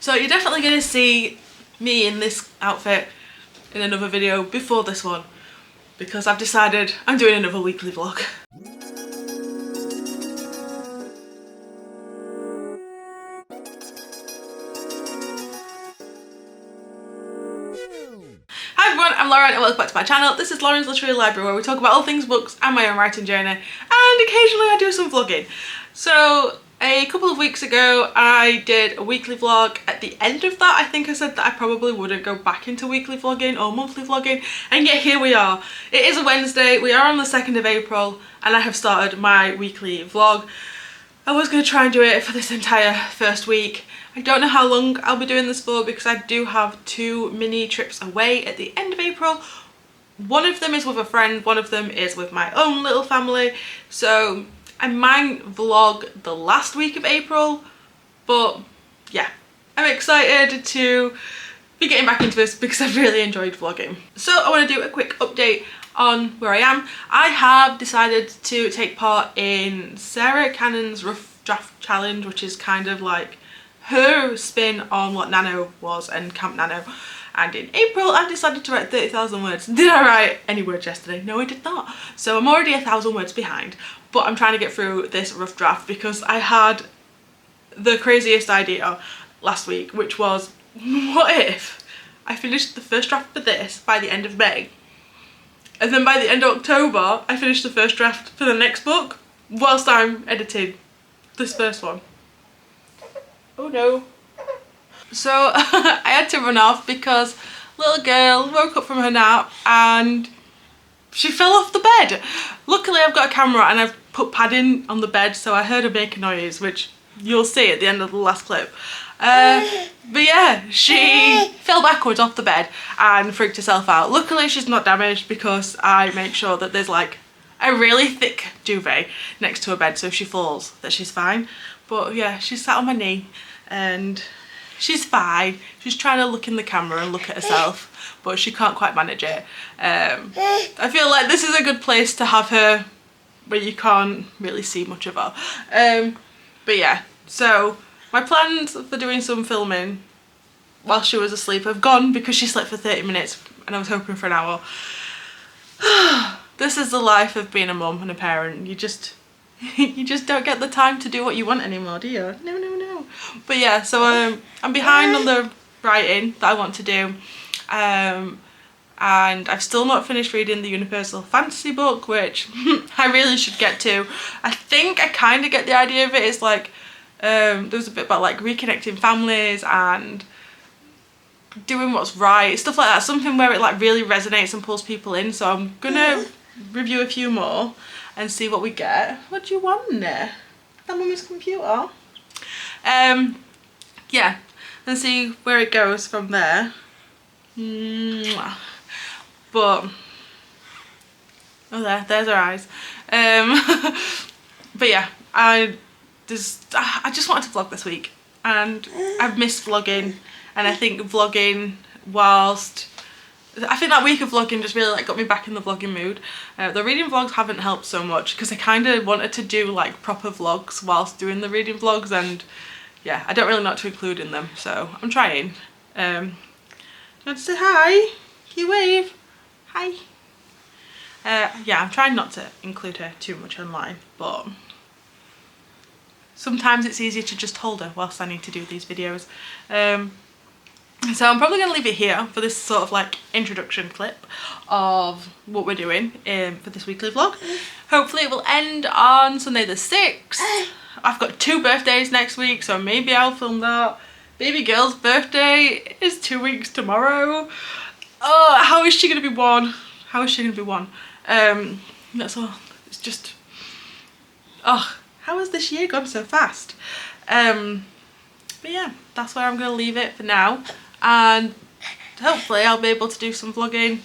So you're definitely going to see me in this outfit in another video before this one, because I've decided I'm doing another weekly vlog. Hi everyone, I'm Lauren and welcome back to my channel. This is Lauren's Literary Library, where we talk about all things books and my own writing journey, and occasionally I do some vlogging. So a couple of weeks ago I did a weekly vlog. At the end of that I think I said that I probably wouldn't go back into weekly vlogging or monthly vlogging, and yet here we are. It is a Wednesday, we are on the 2nd of April, and I have started my weekly vlog. I was going to try and do it for this entire first week. I don't know how long I'll be doing this for, because I do have 2 mini trips away at the end of April. One of them is with a friend, one of them is with my own little family. So I might vlog the last week of April, but yeah, I'm excited to be getting back into this because I've really enjoyed vlogging. So I want to do a quick update on where I am. I have decided to take part in Sarah Cannon's Rough Draft Challenge, which is kind of like her spin on what Nano was and Camp Nano. And in April I decided to write 30,000 words. Did I write any words yesterday? No, I did not. So I'm already 1,000 words behind, but I'm trying to get through this rough draft because I had the craziest idea last week, which was, what if I finished the first draft for this by the end of May, and then by the end of October I finished the first draft for the next book whilst I'm editing this first one. Oh no. So I had to run off because little girl woke up from her nap and she fell off the bed. Luckily I've got a camera and I've put padding on the bed, so I heard her make a noise, which you'll see at the end of the last clip. But yeah, she fell backwards off the bed and freaked herself out. Luckily she's not damaged because I make sure that there's like a really thick duvet next to her bed, so if she falls that she's fine. But yeah, she sat on my knee and she's fine. She's trying to look in the camera and look at herself, but she can't quite manage it. I feel like this is a good place to have her where you can't really see much of her. But yeah, so my plans for doing some filming while she was asleep have gone because she slept for 30 minutes and I was hoping for an hour. This is the life of being a mum and a parent. You just don't get the time to do what you want anymore, do you? No. But yeah, so I'm behind on the writing that I want to do, and I've still not finished reading the Universal Fantasy book, which I really should get to. I think I kind of get the idea of it. It's like there's a bit about like reconnecting families and doing what's right, stuff like that, something where it like really resonates and pulls people in. So I'm gonna review a few more and see what we get. What do you want in there? That mummy's computer. Yeah, and see where it goes from there. But oh, there's her eyes. But yeah, I just wanted to vlog this week, and I've missed vlogging, and I think vlogging I think that week of vlogging just really like got me back in the vlogging mood. The reading vlogs haven't helped so much because I kind of wanted to do like proper vlogs whilst doing the reading vlogs, and yeah, I don't really know what to include in them, so I'm trying. Do you want to say hi? Can you wave? Hi. Yeah, I'm trying not to include her too much online, but sometimes it's easier to just hold her whilst I need to do these videos. So I'm probably going to leave it here for this sort of like introduction clip of what we're doing for this weekly vlog. Hopefully it will end on Sunday the 6th. I've got 2 birthdays next week, so maybe I'll film that. Baby girl's birthday is 2 weeks tomorrow. Oh, how is she going to be 1? How is she going to be 1? That's all. It's just, oh, how has this year gone so fast? But yeah, that's where I'm going to leave it for now, and hopefully I'll be able to do some vlogging.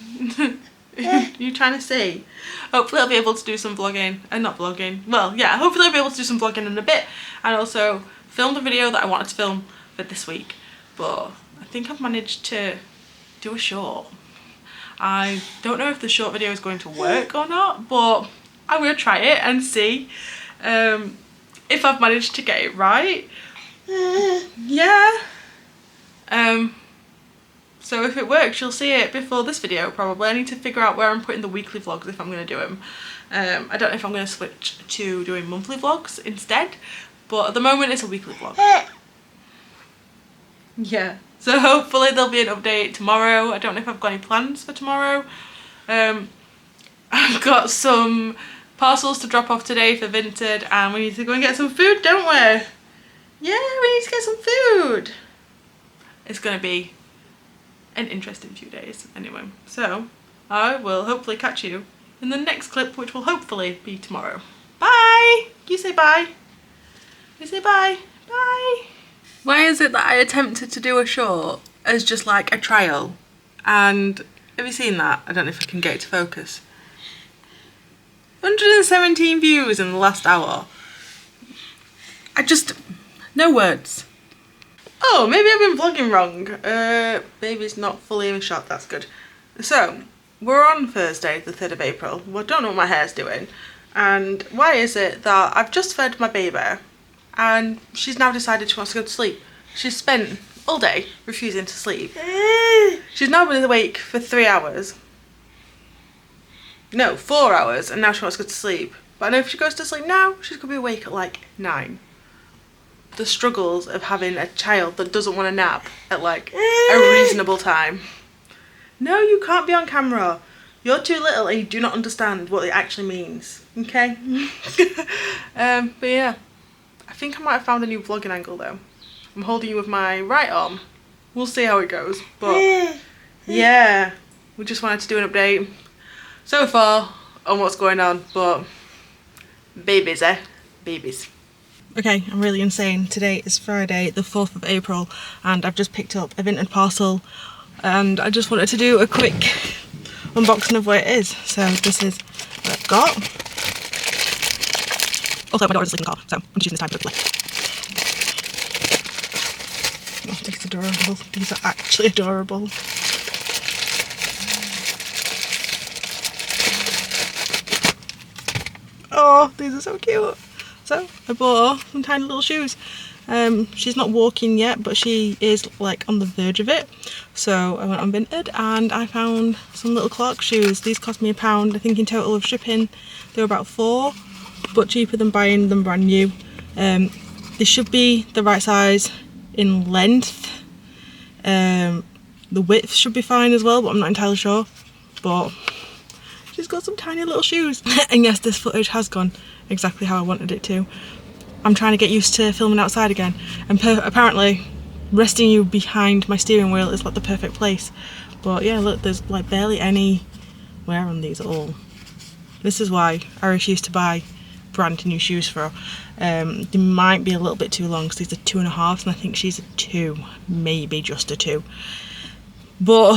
You trying to see? Hopefully I'll be able to do some vlogging, and not vlogging, well yeah, hopefully I'll be able to do some vlogging in a bit, and also film the video that I wanted to film for this week. But I think I've managed to do a short. I don't know if the short video is going to work or not, but I'm going to try it and see if I've managed to get it right. Yeah. So if it works, you'll see it before this video probably. I need to figure out where I'm putting the weekly vlogs if I'm going to do them. I don't know if I'm going to switch to doing monthly vlogs instead, but at the moment it's a weekly vlog. Yeah, so hopefully there'll be an update tomorrow. I don't know if I've got any plans for tomorrow. I've got some parcels to drop off today for Vinted, and we need to go and get some food, don't we? Yeah, we need to get some food. It's going to be an interesting few days anyway. So I will hopefully catch you in the next clip, which will hopefully be tomorrow. Bye! You say bye. You say bye. Bye. Why is it that I attempted to do a short as just like a trial? And have you seen that? I don't know if I can get it to focus. 117 views in the last hour. No words. Oh, maybe I've been vlogging wrong. Maybe it's not fully in shot, that's good. So, we're on Thursday, the 3rd of April. Well, I don't know what my hair's doing. And why is it that I've just fed my baby and she's now decided she wants to go to sleep? She's spent all day refusing to sleep. She's now been awake for 3 hours. No, 4 hours, and now she wants to go to sleep. But I know if she goes to sleep now, she's going to be awake at like 9. The struggles of having a child that doesn't want to nap at like a reasonable time. No, you can't be on camera. You're too little and you do not understand what it actually means. Okay? But yeah, I think I might have found a new vlogging angle though. I'm holding you with my right arm. We'll see how it goes. But yeah, we just wanted to do an update so far on what's going on. But babies, babies. Okay, I'm really insane. Today is Friday, the 4th of April, and I've just picked up a Vinted parcel, and I just wanted to do a quick unboxing of what it is. So this is what I've got. Also, my daughter's asleep in the car, so I'm just using this time to play. Oh, these are adorable. These are actually adorable. Oh, these are so cute. So I bought her some tiny little shoes. She's not walking yet, but she is like on the verge of it. So I went on Vinted and I found some little Clark shoes. These cost me £1. I think in total of shipping they were about £4, but cheaper than buying them brand new. They should be the right size in length. The width should be fine as well, but I'm not entirely sure. But she's got some tiny little shoes. And yes, this footage has gone exactly how I wanted it to. I'm trying to get used to filming outside again, and apparently resting you behind my steering wheel is like the perfect place. But yeah, look, there's like barely any wear on these at all. This is why I refuse to buy brand new shoes for her. They might be a little bit too long because these are 2.5 and I think she's a 2, maybe just a 2. But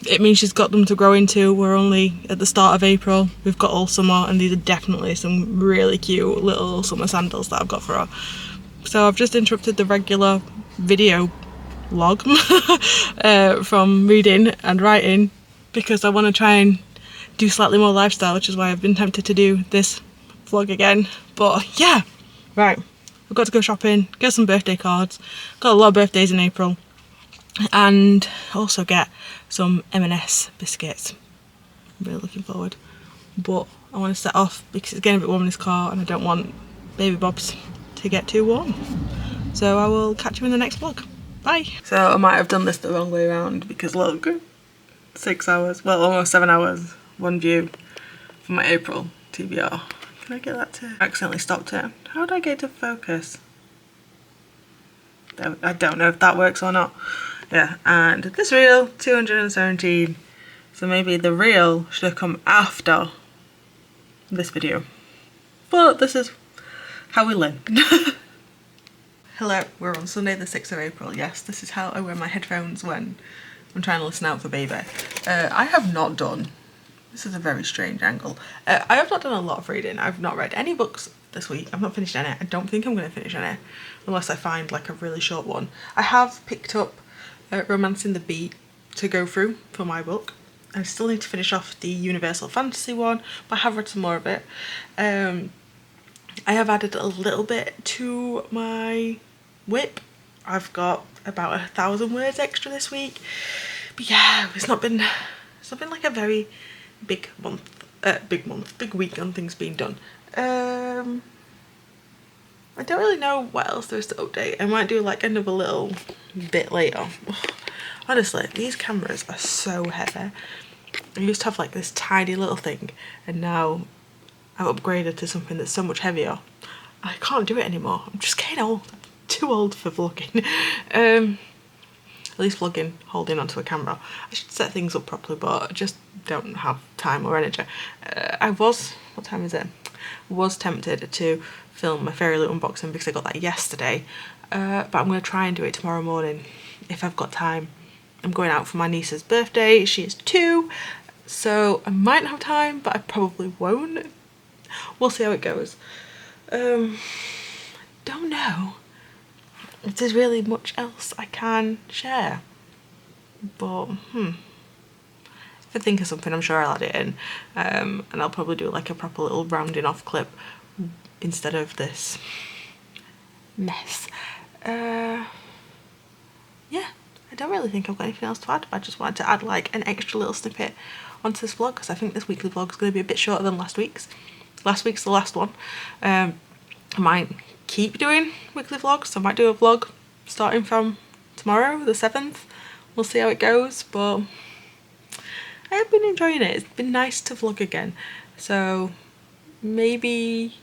it means she's got them to grow into. We're only at the start of April. We've got all summer, and these are definitely some really cute little summer sandals that I've got for her. So I've just interrupted the regular video log from reading and writing because I want to try and do slightly more lifestyle, which is why I've been tempted to do this vlog again. But yeah, right, I've got to go shopping, get some birthday cards. Got a lot of birthdays in April. And also get some M&S biscuits. I'm really looking forward. But I want to set off because it's getting a bit warm in this car and I don't want baby Bobs to get too warm. So I will catch you in the next vlog. Bye. So I might have done this the wrong way around because look, 6 hours, well almost 7 hours, one view for my April TBR. Can I get that to accidentally stopped it? How did I get it to focus? I don't know if that works or not. Yeah, and this reel, 217. So maybe the reel should have come after this video. But this is how we learn. Hello, we're on Sunday the 6th of April. Yes, this is how I wear my headphones when I'm trying to listen out for baby. I have not done, this is a very strange angle. I have not done a lot of reading. I've not read any books this week. I've not finished any. I don't think I'm going to finish any unless I find like a really short one. I have picked up Romancing the Beat to go through for my book. I still need to finish off the Universal Fantasy one, but I have read some more of it. I have added a little bit to my whip. I've got about 1,000 words extra this week But yeah, it's not been like a very big week on things being done. I don't really know what else there is to update. I might do like another little bit later. Honestly, these cameras are so heavy. I used to have like this tiny little thing, and now I've upgraded to something that's so much heavier. I can't do it anymore. I'm just getting old. I'm too old for vlogging. At least vlogging holding onto a camera. I should set things up properly, but I just don't have time or energy. What time is it? Was tempted to film my Fairy Loot unboxing because I got that yesterday, but I'm going to try and do it tomorrow morning if I've got time. I'm going out for my niece's birthday. She is 2, so I might have time, but I probably won't. We'll see how it goes. Don't know if there's really much else I can share, but if I think of something, I'm sure I'll add it in, and I'll probably do like a proper little rounding off clip instead of this mess. Yeah, I don't really think I've got anything else to add. I just wanted to add like an extra little snippet onto this vlog because I think this weekly vlog is going to be a bit shorter than last week's. Last week's the last one. I might keep doing weekly vlogs. I might do a vlog starting from tomorrow, the 7th. We'll see how it goes, but I have been enjoying it. It's been nice to vlog again. So maybe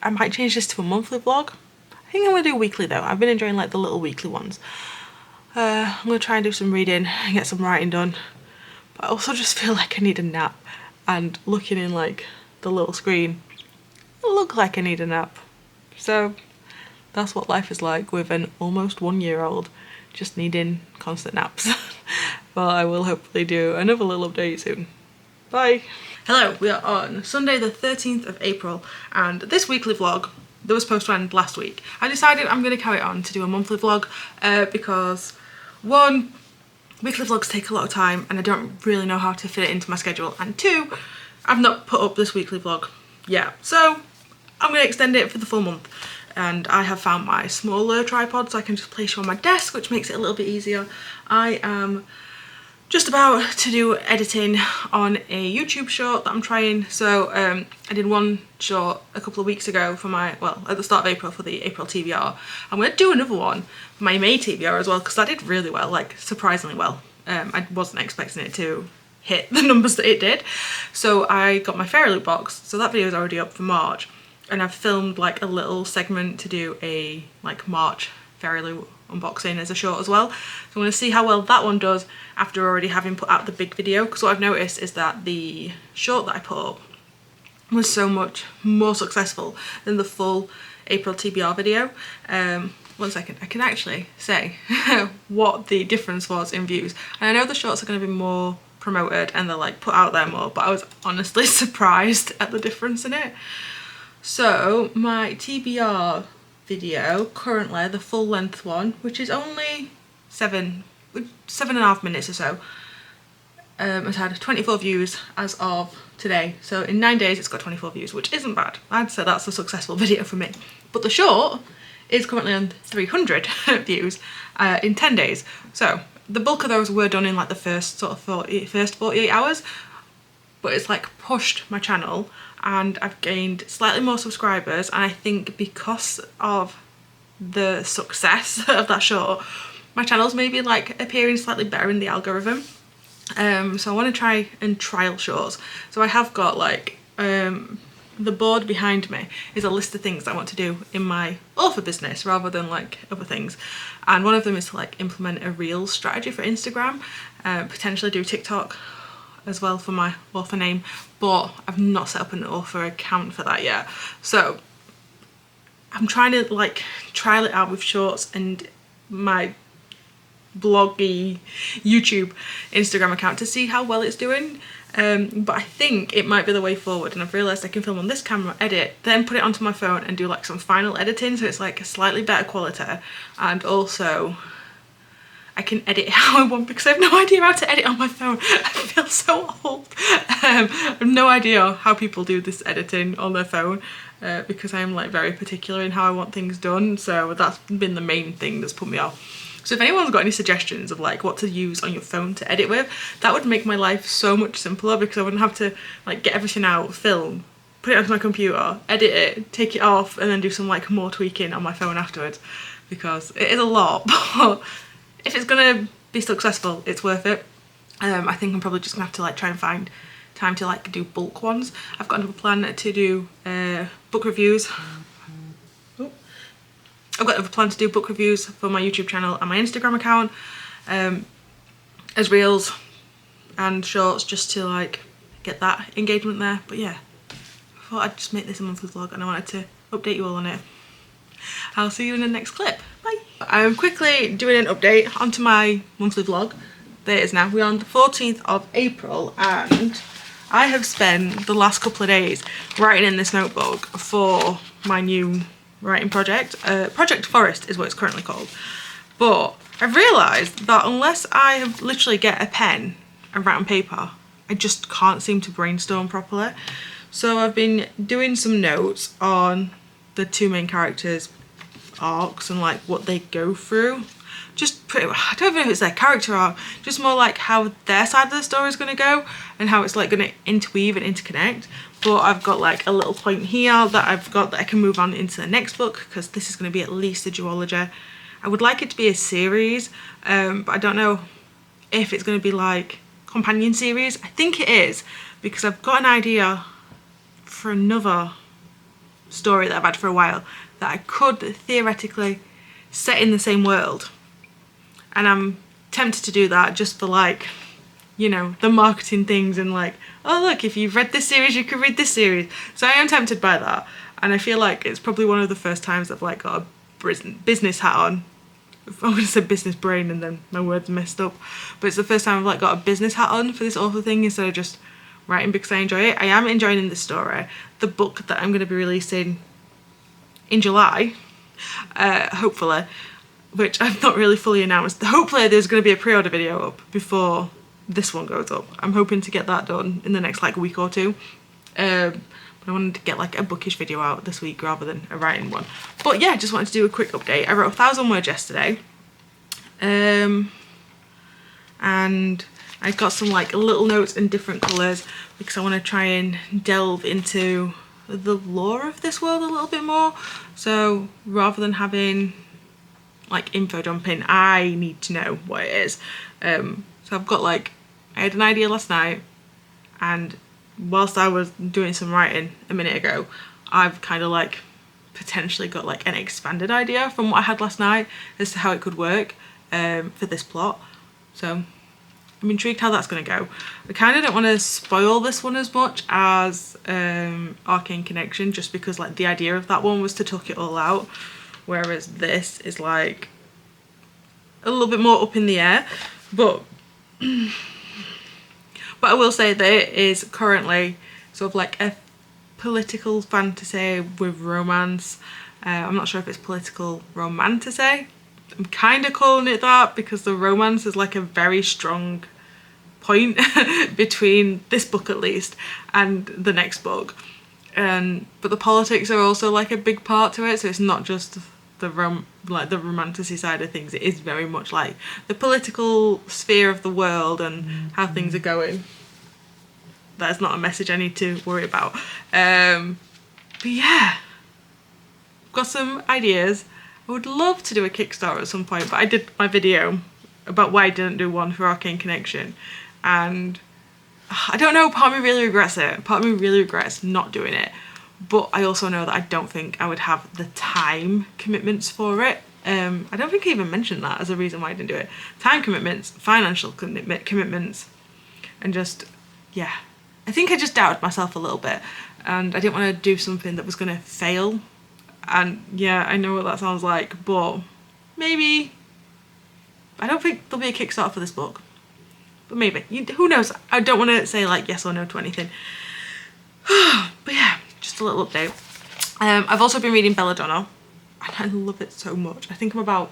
I might change this to a monthly vlog. I think I'm going to do weekly though. I've been enjoying like the little weekly ones. I'm going to try and do some reading and get some writing done. But I also just feel like I need a nap. And looking in like the little screen, I look like I need a nap. So that's what life is like with an almost 1-year-old just needing constant naps. But I will hopefully do another little update soon. Bye. Hello, we are on Sunday the 13th of April, and this weekly vlog that was supposed to end last week, I decided I'm going to carry on to do a monthly vlog because one, weekly vlogs take a lot of time and I don't really know how to fit it into my schedule, and 2, I've not put up this weekly vlog yet, so I'm going to extend it for the full month. And I have found my smaller tripod so I can just place you on my desk, which makes it a little bit easier. I am just about to do editing on a YouTube short that I'm trying. So I did one short a couple of weeks ago for my, well, at the start of April for the April TBR. I'm going to do another one for my May TBR as well because that did really well, like surprisingly well. I wasn't expecting it to hit the numbers that it did. So I got my Fairy Loot box, so that video is already up for March. And I've filmed like a little segment to do a like March Fairy Loot unboxing as a short as well. So I'm going to see how well that one does after already having put out the big video, because what I've noticed is that the short that I put up was so much more successful than the full April TBR video. 1 second, I can actually say what the difference was in views. And I know the shorts are going to be more promoted and they're like put out there more, but I was honestly surprised at the difference in it. So my TBR video, currently the full length one, which is only 7.5 minutes or so, has had 24 views as of today. So in 9 days it's got 24 views, which isn't bad. I'd say that's a successful video for me. But the short is currently on 300 views in 10 days. So the bulk of those were done in like the first 48 hours, but it's like pushed my channel and I've gained slightly more subscribers, and I think because of the success of that short, my channel's maybe like appearing slightly better in the algorithm. So I want to try and trial shorts. So I have got like the board behind me is a list of things that I want to do in my author business rather than like other things, and one of them is to like implement a Reels strategy for Instagram, potentially do TikTok as well for my author name, but I've not set up an author account for that yet. So I'm trying to like trial it out with shorts and my bloggy YouTube Instagram account to see how well it's doing. But I think it might be the way forward, and I've realised I can film on this camera, edit, then put it onto my phone and do like some final editing so it's like a slightly better quality, and also I can edit it how I want because I have no idea how to edit on my phone. I feel so old. I have no idea how people do this editing on their phone because I'm like very particular in how I want things done, so that's been the main thing that's put me off. So if anyone's got any suggestions of like what to use on your phone to edit with, that would make my life so much simpler, because I wouldn't have to like get everything out, film, put it onto my computer, edit it, take it off, and then do some like more tweaking on my phone afterwards, because it is a lot. But if it's gonna be successful, it's worth it. I think I'm probably just gonna have to like try and find time to like do bulk ones. I've got another plan to do book reviews. I've got a plan to do book reviews for my YouTube channel and my Instagram account, as reels and shorts, just to like get that engagement there. But yeah, I thought I'd just make this a monthly vlog and I wanted to update you all on it. I'll see you in the next clip. Bye. I'm quickly doing an update onto my monthly vlog. There it is now. We're on the 14th of April and I have spent the last couple of days writing in this notebook for my new writing project. Project Forest is what it's currently called. But I've realised that unless I literally get a pen and write on paper, I just can't seem to brainstorm properly. So I've been doing some notes on the two main characters' arcs and like what they go through. Just pretty, I don't know if it's their character arc, just more like how their side of the story is going to go and how it's like going to interweave and interconnect. But I've got like a little point here that I've got that I can move on into the next book, because this is going to be at least a duology. I would like it to be a series, but I don't know if it's going to be like companion series. I think it is, because I've got an idea for another story that I've had for a while that I could theoretically set in the same world. And I'm tempted to do that just for like, you know, the marketing things and like, oh look, if you've read this series, you could read this series. So I am tempted by that. And I feel like it's probably one of the first times I've like got a business hat on. I'm gonna say business brain and then my words messed up. But it's the first time I've like got a business hat on for this awful thing instead of just writing because I enjoy it. I am enjoying this story. The book that I'm gonna be releasing in July, hopefully, which I've not really fully announced. Hopefully there's going to be a pre-order video up before this one goes up. I'm hoping to get that done in the next like week or two. But I wanted to get like a bookish video out this week rather than a writing one. But yeah, just wanted to do a quick update. I wrote 1,000 words yesterday. And I got some like little notes in different colours because I want to try and delve into the lore of this world a little bit more. So rather than having like info dumping, I need to know what it is. So I've got like, I had an idea last night, and whilst I was doing some writing a minute ago, I've kind of like potentially got like an expanded idea from what I had last night as to how it could work for this plot. So I'm intrigued how that's going to go. I kind of don't want to spoil this one as much as Arcane Connection, just because like the idea of that one was to tuck it all out, whereas this is like a little bit more up in the air. But I will say that it is currently sort of like a political fantasy with romance. I'm not sure if it's political romantasy. I'm kind of calling it that because the romance is like a very strong point between this book at least and the next book. But the politics are also like a big part to it, so it's not just the romantasy side of things. It is very much like the political sphere of the world and how things are going. That's not a message I need to worry about. But yeah, got some ideas. I would love to do a Kickstarter at some point, but I did my video about why I didn't do one for Arcane Connection, and I don't know, part of me really regrets it. Part of me really regrets not doing it, but I also know that I don't think I would have the time commitments for it. I don't think I even mentioned that as a reason why I didn't do it. Time commitments, financial commitments, and just, yeah. I think I just doubted myself a little bit, and I didn't want to do something that was going to fail. And yeah, I know what that sounds like, but maybe. I don't think there'll be a Kickstarter for this book, but maybe. Who knows? I don't want to say like yes or no to anything. But yeah, just a little update. I've also been reading Belladonna, and I love it so much. I think I'm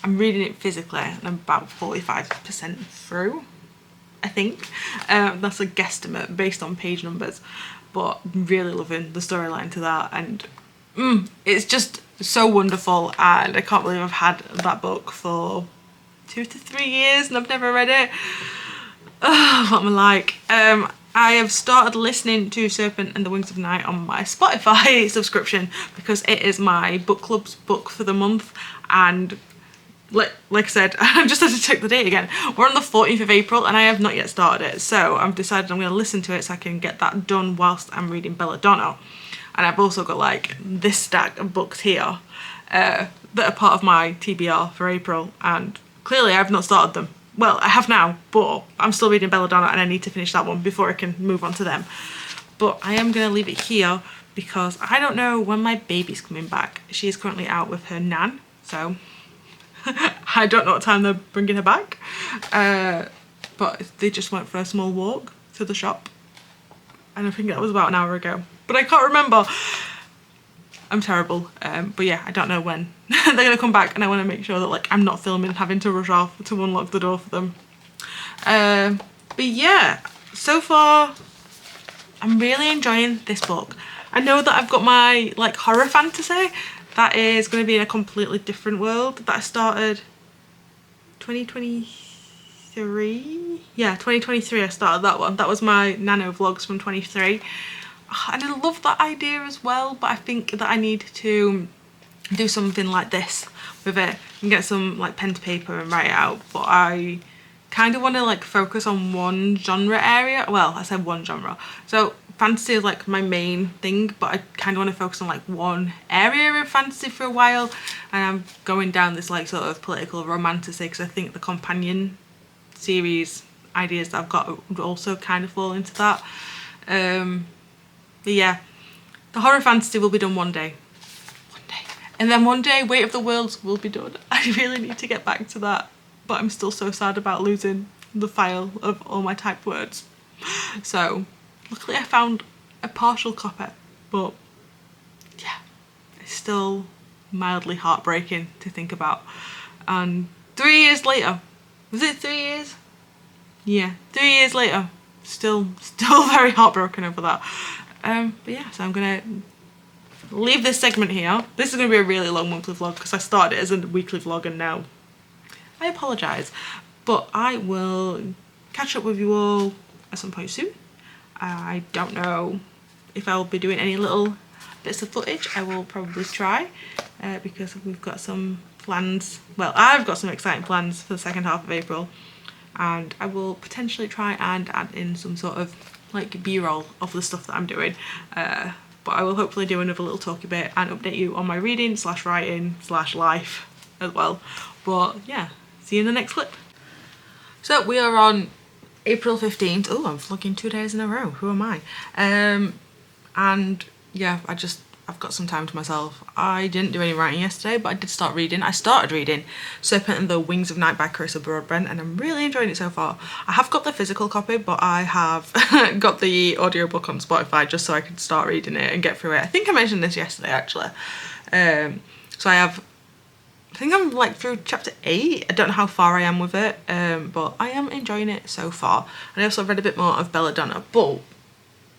reading it physically, and I'm about 45% through, I think. That's a guesstimate based on page numbers, but I'm really loving the storyline to that, and it's just so wonderful, and I can't believe I've had that book for 2 to 3 years and I've never read it. Oh, what am I like? I have started listening to Serpent and the Wings of Night on my Spotify subscription because it is my book club's book for the month, and like I said, I just had to check the date again. We're on the 14th of April and I have not yet started it, so I've decided I'm going to listen to it so I can get that done whilst I'm reading Belladonna. And I've also got like this stack of books here that are part of my TBR for April, and clearly I've not started them. Well, I have now, but I'm still reading Belladonna and I need to finish that one before I can move on to them. But I am going to leave it here because I don't know when my baby's coming back. She is currently out with her nan, so I don't know what time they're bringing her back. But they just went for a small walk to the shop, and I think that was about an hour ago. But I can't remember. I'm terrible. But yeah, I don't know when they're going to come back, and I want to make sure that like I'm not filming and having to rush off to unlock the door for them. But yeah, so far I'm really enjoying this book. I know that I've got my like horror fantasy that is going to be in a completely different world that I started 2023. Yeah, 2023 I started that one. That was my nano vlogs from 23. And I love that idea as well, but I think that I need to do something like this with it and get some like pen to paper and write it out. But I kind of want to like focus on one genre area. Well, I said one genre. So fantasy is like my main thing, but I kind of want to focus on like one area of fantasy for a while. And I'm going down this like sort of political romantasy because I think the companion series ideas that I've got would also kind of fall into that. But yeah, the horror fantasy will be done one day. And then one day Weight of the Worlds will be done. I really need to get back to that, but I'm still so sad about losing the file of all my typed words. So luckily I found a partial copy, but yeah, it's still mildly heartbreaking to think about. And 3 years later, was it 3 years? Yeah, 3 years later, still very heartbroken over that. But yeah, so I'm gonna leave this segment here. This is gonna be a really long monthly vlog because I started it as a weekly vlog and now I apologise. But I will catch up with you all at some point soon. I don't know if I'll be doing any little bits of footage. I will probably try because we've got some plans. Well, I've got some exciting plans for the second half of April, and I will potentially try and add in some sort of like b-roll of the stuff that I'm doing. But I will hopefully do another little talky bit and update you on my reading / writing / life as well. But yeah, see you in the next clip. So we are on April 15th. Oh, I'm vlogging 2 days in a row. Who am I? And yeah, I've got some time to myself. I didn't do any writing yesterday, but I did start reading. I started reading Serpent and the Wings of Night by Carissa Broadbent, and I'm really enjoying it so far. I have got the physical copy, but I have got the audiobook on Spotify just so I could start reading it and get through it. I think I mentioned this yesterday actually. So I think I'm like through chapter 8. I don't know how far I am with it, but I am enjoying it so far. And I also read a bit more of Belladonna, but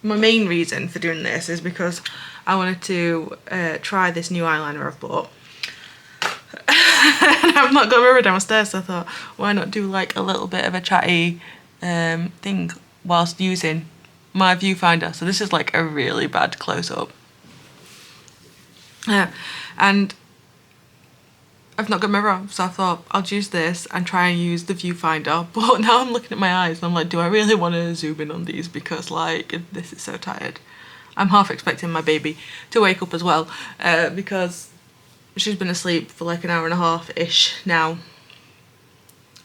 my main reason for doing this is because I wanted to try this new eyeliner I've bought. And I've not got a mirror downstairs, so I thought, why not do like a little bit of a chatty thing whilst using my viewfinder. So this is like a really bad close-up. And I've not got a mirror, so I thought I'll use this and try and use the viewfinder. But now I'm looking at my eyes and I'm like, do I really want to zoom in on these? Because like, this is so tired. I'm half expecting my baby to wake up as well, because she's been asleep for like an hour and a half-ish now.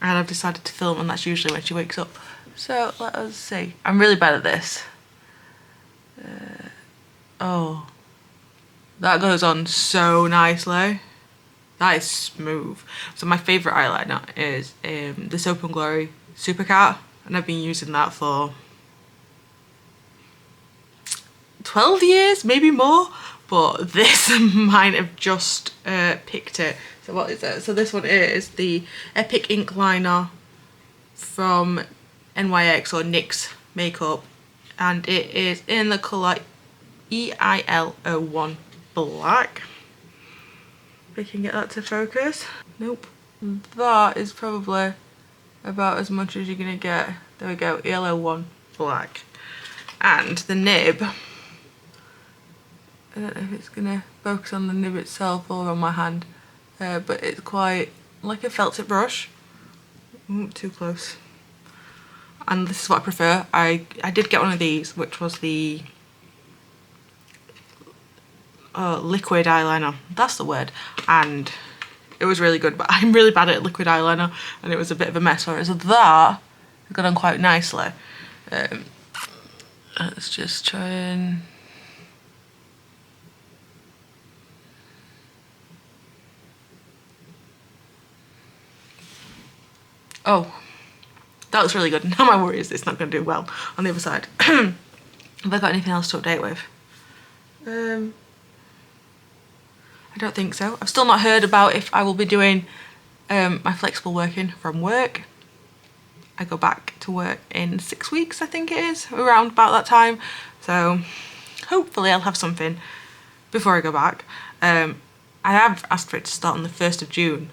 And I've decided to film, and that's usually when she wakes up. So let us see. I'm really bad at this. Oh, that goes on so nicely. That is smooth. So my favourite eyeliner is the Soap and Glory Supercat, and I've been using that for 12 years, maybe more, but this might have just picked it. So what is it? So this one is the Epic Ink Liner from NYX or NYX Makeup, and it is in the colour EIL01 Black. If I can get that to focus. Nope. That is probably about as much as you're gonna get. There we go, yellow one, black. And the nib, I don't know if it's gonna focus on the nib itself or on my hand, but it's quite like a felt tip brush. Too close. And this is what I prefer. I did get one of these, which was the liquid eyeliner. That's the word. And it was really good, but I'm really bad at liquid eyeliner, and it was a bit of a mess. Whereas that got on quite nicely. Let's just try and... Oh, that looks really good. Now my worry is it's not going to do well on the other side. Have I got anything else to update with? I don't think so. I've still not heard about if I will be doing my flexible working from work. I go back to work in 6 weeks, I think it is, around about that time. So hopefully I'll have something before I go back. I have asked for it to start on the 1st of June,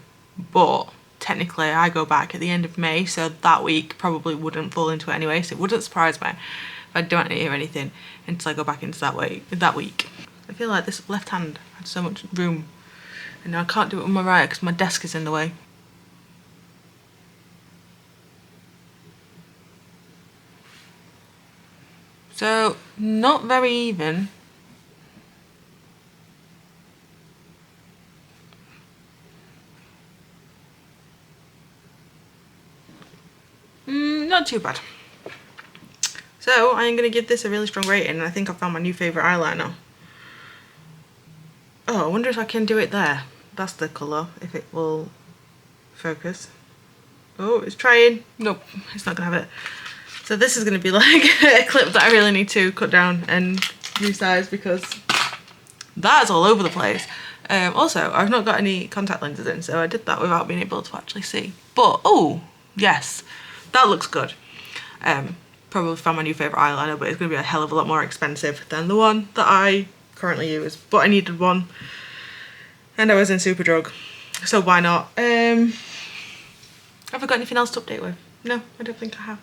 but technically I go back at the end of May, so that week probably wouldn't fall into it anyway, so it wouldn't surprise me if I don't hear anything until I go back into that week. I feel like this left hand had so much room, and now I can't do it with my right because my desk is in the way. So, not very even. Not too bad. So, I'm going to give this a really strong rating, and I think I found my new favourite eyeliner. Oh, I wonder if I can do it there. That's the colour, if it will focus. Oh, it's trying. Nope, it's not going to have it. So this is going to be like a clip that I really need to cut down and resize because that's all over the place. Also, I've not got any contact lenses in, so I did that without being able to actually see. But, oh, yes, that looks good. Probably found my new favourite eyeliner, but it's going to be a hell of a lot more expensive than the one that I currently use. But I needed one, and I was in Superdrug, so why not? Have I got anything else to update with? No, I don't think I have.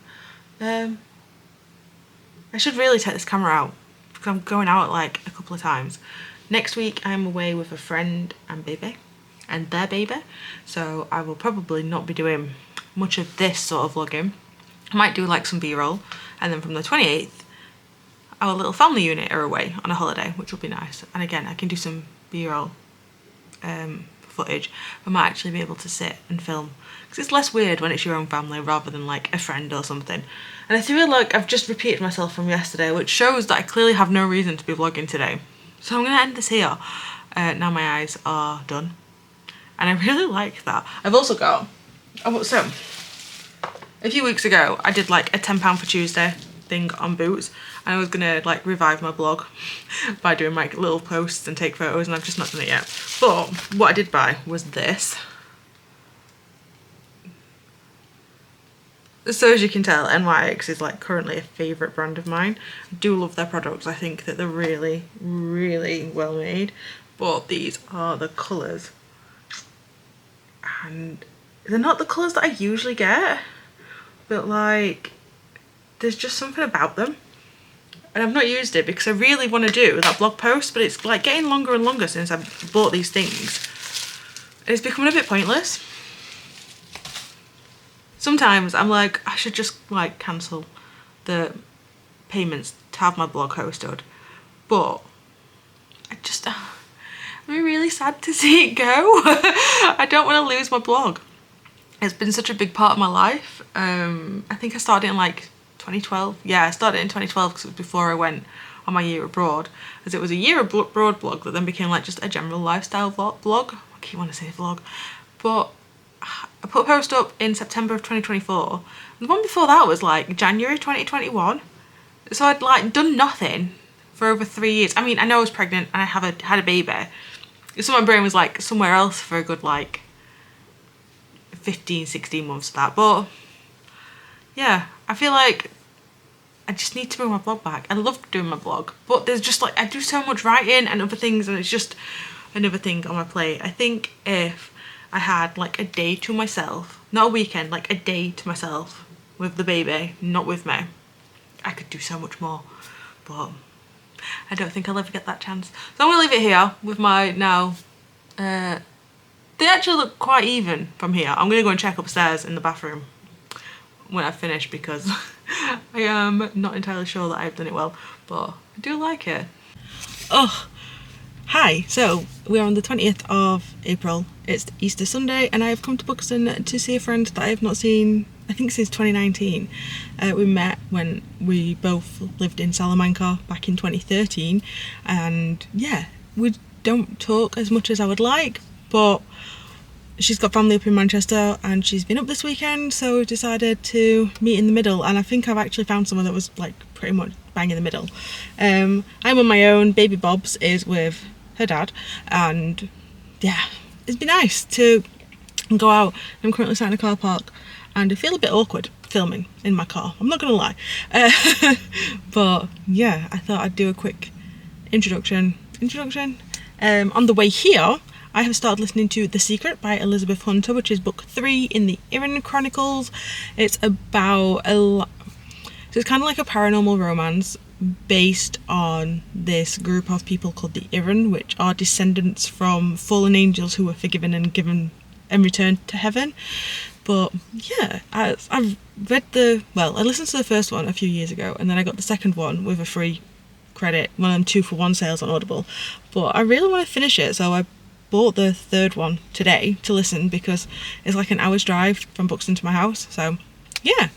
I should really take this camera out because I'm going out like a couple of times. Next week I'm away with a friend and baby and their baby, so I will probably not be doing much of this sort of vlogging. I might do like some b-roll, and then from the 28th our little family unit are away on a holiday, which will be nice, and again I can do some b-roll footage. I might actually be able to sit and film because it's less weird when it's your own family rather than like a friend or something. And I feel like I've just repeated myself from yesterday, which shows that I clearly have no reason to be vlogging today. So I'm going to end this here. Now my eyes are done, and I really like that. I've also got, so a few weeks ago I did like a £10 for Tuesday thing on Boots, and I was gonna like revive my blog by doing like little posts and take photos, and I've just not done it yet. But what I did buy was this. So as you can tell, NYX is like currently a favourite brand of mine. I do love their products. I think that they're really, really well made. But these are the colours, and they're not the colours that I usually get, but like there's just something about them. And I've not used it because I really want to do that blog post, but it's like getting longer and longer since I bought these things. And it's becoming a bit pointless. Sometimes I'm like, I should just like cancel the payments to have my blog hosted. But I just, I'd be really sad to see it go. I don't want to lose my blog. It's been such a big part of my life. I think I started in like 2012. Yeah, I started in 2012 because it was before I went on my year abroad, as it was a year abroad blog that then became like just a general lifestyle blog. I keep wanting to say vlog, but I put a post up in September of 2024. The one before that was like January 2021. So I'd like done nothing for over 3 years. I mean, I know I was pregnant and I had a baby. So my brain was like somewhere else for a good like 15, 16 months of that. But yeah, I feel like I just need to bring my blog back. I love doing my blog, but there's just like, I do so much writing and other things, and it's just, another thing on my plate. I think if I had like a day to myself, not a weekend, like a day to myself with the baby, not with me, I could do so much more. But I don't think I'll ever get that chance. So I'm gonna leave it here with my now. They actually look quite even from here. I'm gonna go and check upstairs in the bathroom when I finish because I am not entirely sure that I've done it well, but I do like it. Oh, hi. So we're on the 20th of April. It's Easter Sunday and I have come to Buxton to see a friend that I have not seen, I think, since 2019. We met when we both lived in Salamanca back in 2013, and yeah, we don't talk as much as I would like, but she's got family up in Manchester and she's been up this weekend, so we decided to meet in the middle, and I think I've actually found someone that was like pretty much bang in the middle. I'm on my own, baby Bob's is with her dad, and yeah, it's been nice to go out. I'm currently sat in a car park and I feel a bit awkward filming in my car, I'm not gonna lie. But yeah, I thought I'd do a quick introduction. On the way here I have started listening to The Secret by Elizabeth Hunter, which is book 3 in the Irren Chronicles. It's about so it's kind of like a paranormal romance based on this group of people called the Irren, which are descendants from fallen angels who were forgiven and given and returned to heaven. But yeah, I've read I listened to the first one a few years ago, and then I got the second one with a free credit, one of them 2-for-1 sales on Audible. But I really want to finish it, so I bought the third one today to listen because it's like an hour's drive from Buxton to my house. So yeah,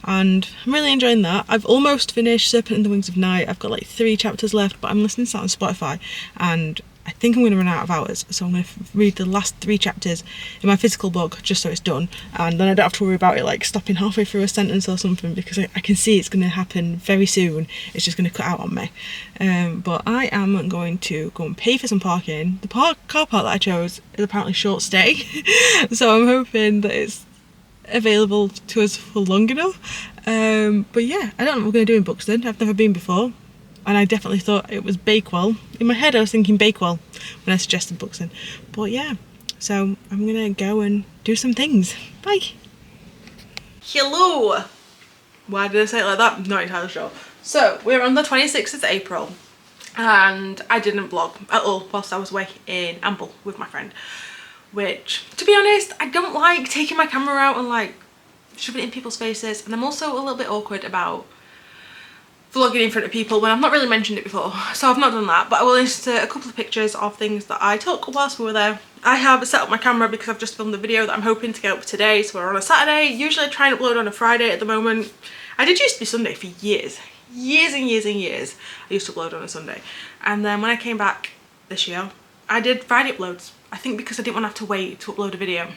and I'm really enjoying that. I've almost finished Serpent and the Wings of Night. I've got like 3 chapters left, but I'm listening to that on Spotify and I think I'm going to run out of hours, so I'm going to read the last 3 chapters in my physical book just so it's done, and then I don't have to worry about it like stopping halfway through a sentence or something, because I can see it's going to happen very soon. It's just going to cut out on me. But I am going to go and pay for some parking. The car park that I chose is apparently short stay, so I'm hoping that it's available to us for long enough. But yeah, I don't know what we're going to do in Buxton. I've never been before. And I definitely thought it was Bakewell. In my head I was thinking Bakewell when I suggested Buxton. But yeah, so I'm gonna go and do some things. Bye. Hello. Why did I say it like that? Not entirely sure. So we're on the 26th of April and I didn't vlog at all whilst I was away in Amble with my friend. Which, to be honest, I don't like taking my camera out and like shoving it in people's faces, and I'm also a little bit awkward about vlogging in front of people when I've not really mentioned it before, so I've not done that. But I will insert a couple of pictures of things that I took whilst we were there. I have set up my camera because I've just filmed the video that I'm hoping to get up today, so we're on a Saturday. Usually I try and upload on a Friday at the moment. I did used to be Sunday for years and years. I used to upload on a Sunday, and then when I came back this year I did Friday uploads, I think because I didn't want to have to wait to upload a video.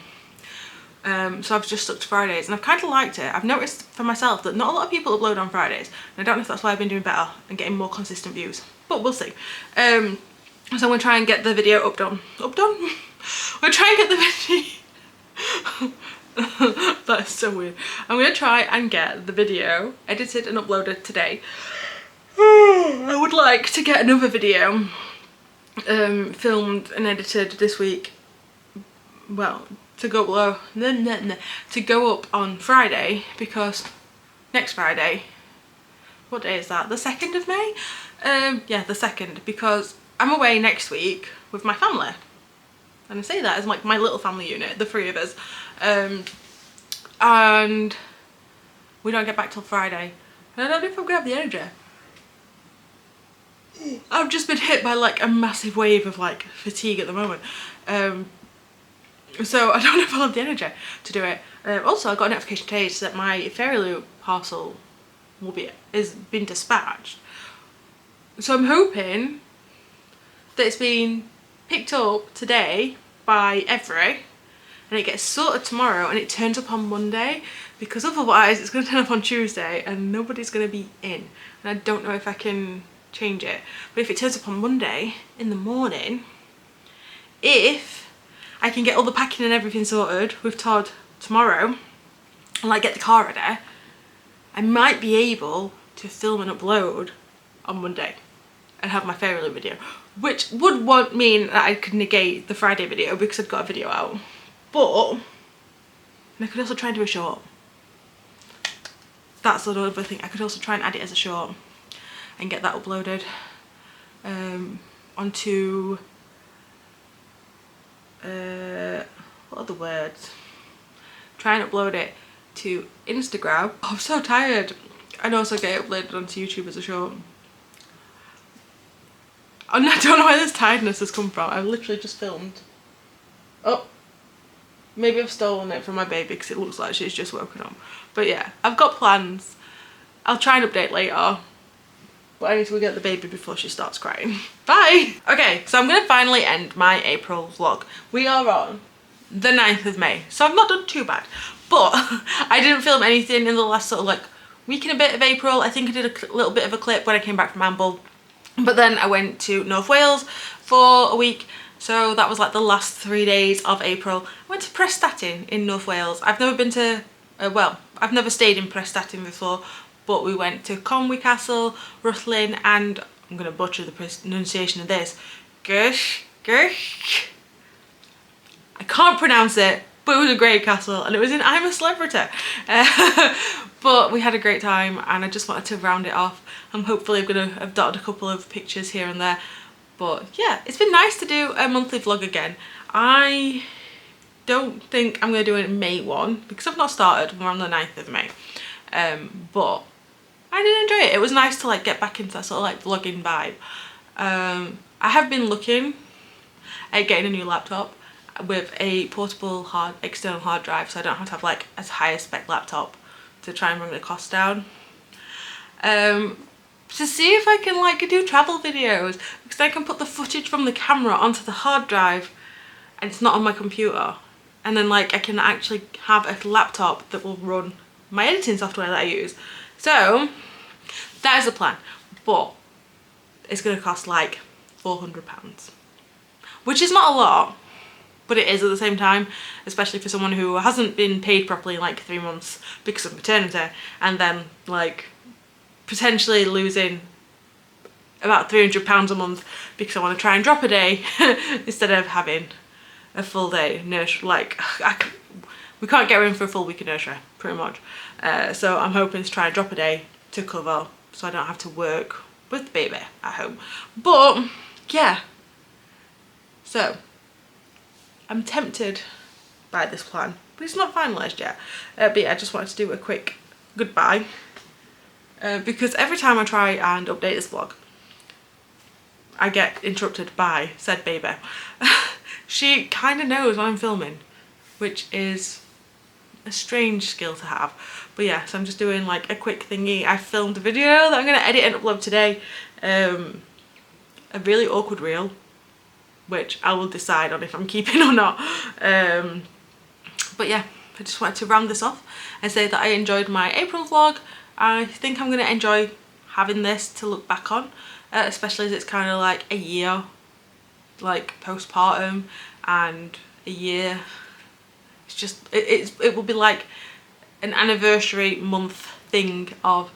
So I've just stuck to Fridays and I've kind of liked it. I've noticed for myself that not a lot of people upload on Fridays, and I don't know if that's why I've been doing better and getting more consistent views, but we'll see. So I'm going to try and get the video done. We'll try and get the video that's so weird. I'm going to try and get the video edited and uploaded today. I would like to get another video filmed and edited this week, well, to go up on Friday, because next Friday, what day is that, the 2nd of May? Yeah, the 2nd, because I'm away next week with my family, and I say that as like my little family unit, the 3 of us, and we don't get back till Friday, and I don't know if I'm gonna have the energy. I've just been hit by like a massive wave of like fatigue at the moment. So I don't know if I'll have the energy to do it. Also I got a notification today that my Fairy Loot parcel is been dispatched. So I'm hoping that it's been picked up today by Every and it gets sorted tomorrow and it turns up on Monday, because otherwise it's going to turn up on Tuesday and nobody's going to be in, and I don't know if I can change it. But if it turns up on Monday in the morning, if I can get all the packing and everything sorted with Todd tomorrow and like get the car ready, I might be able to film and upload on Monday. and have my fairy video, which would mean that I could negate the Friday video because I'd got a video out. But I could also try and do a short. That's another thing. I could also try and add it as a short and get that uploaded onto what are the words? Try and upload it to Instagram. Oh, I'm so tired. And also get it uploaded onto YouTube as a short. I don't know where this tiredness has come from. I've literally just filmed. Oh, maybe I've stolen it from my baby because it looks like she's just woken up. But yeah, I've got plans. I'll try and update later. But I need to go get the baby before she starts crying. Bye! Okay, so I'm going to finally end my April vlog. We are on the 9th of May, so I've not done too bad. But I didn't film anything in the last sort of like week and a bit of April. I think I did a little bit of a clip when I came back from Amble. But then I went to North Wales for a week. So that was like the last 3 days of April. I went to Prestatyn in North Wales. I've never been to, well, I've never stayed in Prestatyn before. But we went to Conwy Castle, Ruthlin, and I'm going to butcher the pronunciation of this. Gersh. I can't pronounce it, but it was a great castle, and it was in I'm a Celebrity. But we had a great time, and I just wanted to round it off. I'm hopefully going to have dotted a couple of pictures here and there. But yeah, it's been nice to do a monthly vlog again. I don't think I'm going to do a May one, because I've not started. We're on the 9th of May. But I did enjoy it. It was nice to like get back into that sort of like vlogging vibe. I have been looking at getting a new laptop with a portable external hard drive, so I don't have to have like a higher spec laptop to try and bring the cost down. To see if I can like do travel videos, because I can put the footage from the camera onto the hard drive and it's not on my computer, and then like I can actually have a laptop that will run my editing software that I use. So that is the plan, but it's going to cost like £400, which is not a lot, but it is at the same time, especially for someone who hasn't been paid properly in like 3 months because of maternity, and then like potentially losing about £300 a month because I want to try and drop a day instead of having a full day nursery. Like we can't get her in for a full week of nursery pretty much. So I'm hoping to try and drop a day to cover so I don't have to work with the baby at home. But yeah, so I'm tempted by this plan, but it's not finalised yet. But yeah, I just wanted to do a quick goodbye because every time I try and update this vlog, I get interrupted by said baby. She kind of knows when I'm filming, which is a strange skill to have. But yeah, so I'm just doing like a quick thingy. I filmed a video that I'm going to edit and upload today. A really awkward reel, which I will decide on if I'm keeping or not. But yeah, I just wanted to round this off and say that I enjoyed my April vlog. I think I'm going to enjoy having this to look back on, especially as it's kind of like a year, like postpartum, and a year. It's just, it will be like an anniversary month thing of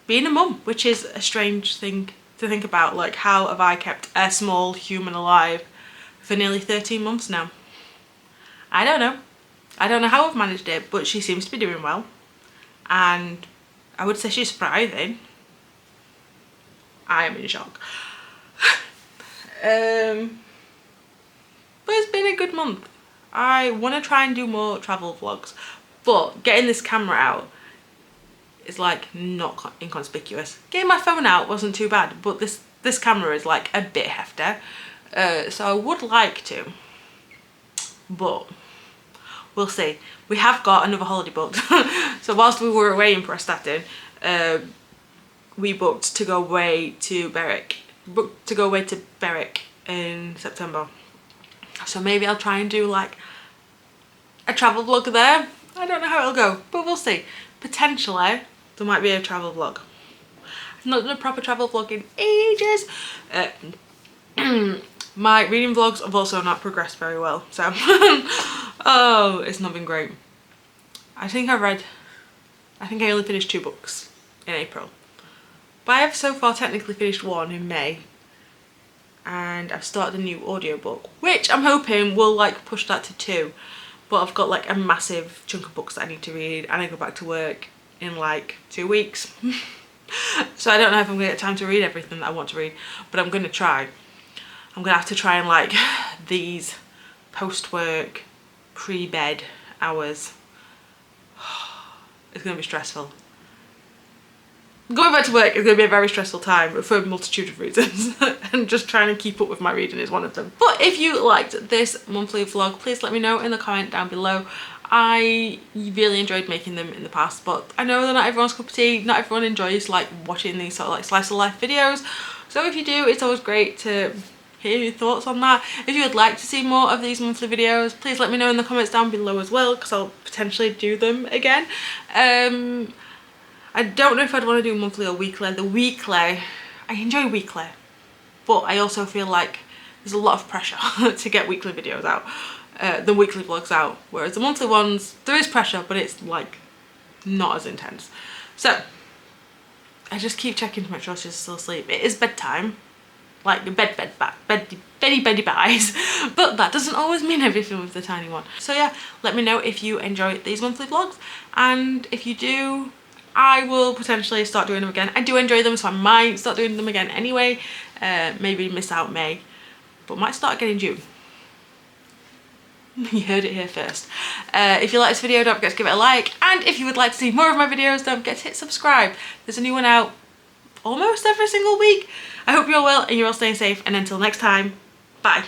being a mum, which is a strange thing to think about. Like, how have I kept a small human alive for nearly 13 months now? I don't know. I don't know how I've managed it, but she seems to be doing well. And I would say she's thriving. I am in shock. But it's been a good month. I want to try and do more travel vlogs, but getting this camera out is like not inconspicuous. Getting my phone out wasn't too bad, but this camera is like a bit hefty. So I would like to, but we'll see. We have got another holiday booked. So whilst we were away in Prestatyn, we booked to go away to Berwick. In September. So maybe I'll try and do like a travel vlog there. I don't know how it'll go, but we'll see. Potentially there might be a travel vlog. I've not done a proper travel vlog in ages. My reading vlogs have also not progressed very well, so oh, it's not been great. I think I only finished 2 books in April. But I have so far technically finished one in May, and I've started a new audiobook, which I'm hoping will like push that to 2. But I've got like a massive chunk of books that I need to read, and I go back to work in like 2 weeks. So I don't know if I'm gonna get time to read everything that I want to read, but I'm gonna try. I'm gonna have to try and like these post-work, pre-bed hours. It's gonna be stressful. Going back to work is going to be a very stressful time for a multitude of reasons, and just trying to keep up with my reading is one of them. But if you liked this monthly vlog, please let me know in the comment down below. I really enjoyed making them in the past, but I know they're not everyone's cup of tea. Not everyone enjoys like watching these sort of like slice of life videos. So if you do, it's always great to hear your thoughts on that. If you would like to see more of these monthly videos, please let me know in the comments down below as well, because I'll potentially do them again. I don't know if I'd want to do monthly or weekly. The weekly, I enjoy weekly, but I also feel like there's a lot of pressure to get weekly videos out, the weekly vlogs out, whereas the monthly ones, there is pressure, but it's like not as intense. So I just keep checking to make sure she's still asleep. It is bedtime, like beddy buys, but that doesn't always mean everything with the tiny one. So yeah, let me know if you enjoy these monthly vlogs, and if you do, I will potentially start doing them again. I do enjoy them, so I might start doing them again anyway. Maybe miss out May, but might start again in June. You heard it here first. If you like this video, don't forget to give it a like, and if you would like to see more of my videos, don't forget to hit subscribe. There's a new one out almost every single week. I hope you're all well and you're all staying safe, and until next time, bye.